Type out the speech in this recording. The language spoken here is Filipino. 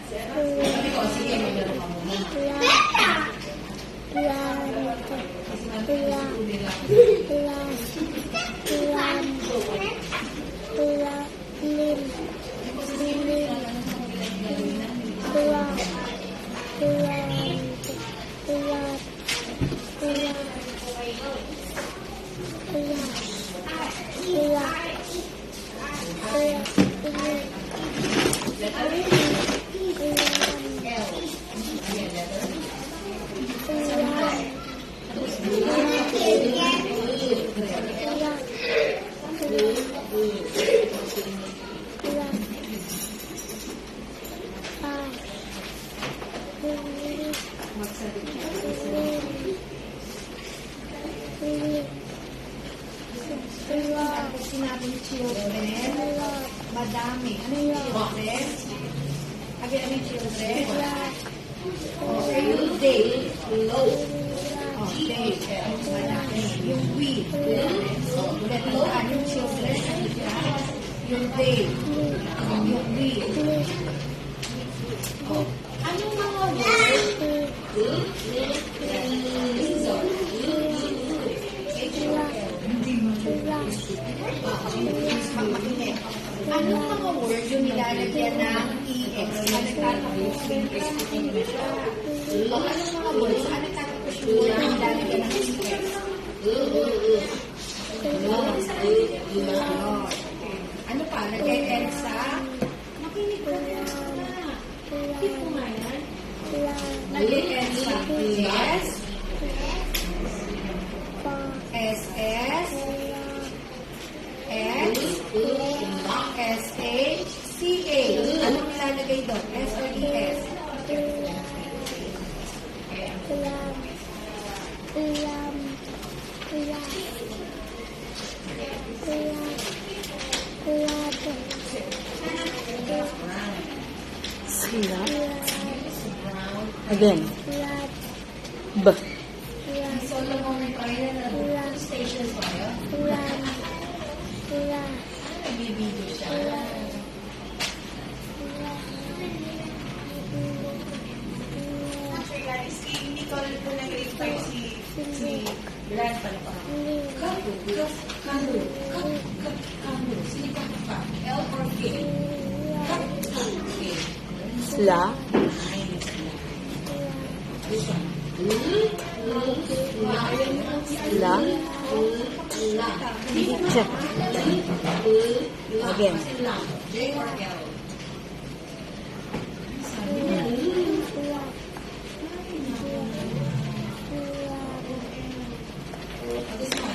Sabi ko, sige, maglaro ka muna. Tapos sinabi ni children, madami. Ano yung children? Again, ano yung children? Okay, yung they, low. Okay, madami. Yung we. So, ulit yung children, yung they, yung we. Oh, anong mga words? Anong mga word yung nilalagyan ng EX? Saan nagtatapos yung expression na siya? O anong mga word? Saan nagtatapos yung word yung nilalagyan ng EX? Ano pa? Lagay EXA? Makinig ko na. Keep mo nga yan. Lagay EXA. Yes. SS. S, S-H, C-A. Anong nilalagay doon? S or E-S? Sila. Again. B. Solomon Island stations ba yun? Nagbibideo siya. Actually, guys, hindi ko alam po nag-refer si Brad pala pa. Kandu. Sino ka? L or K? Sila. Sila. Check. Again. J or L? This one.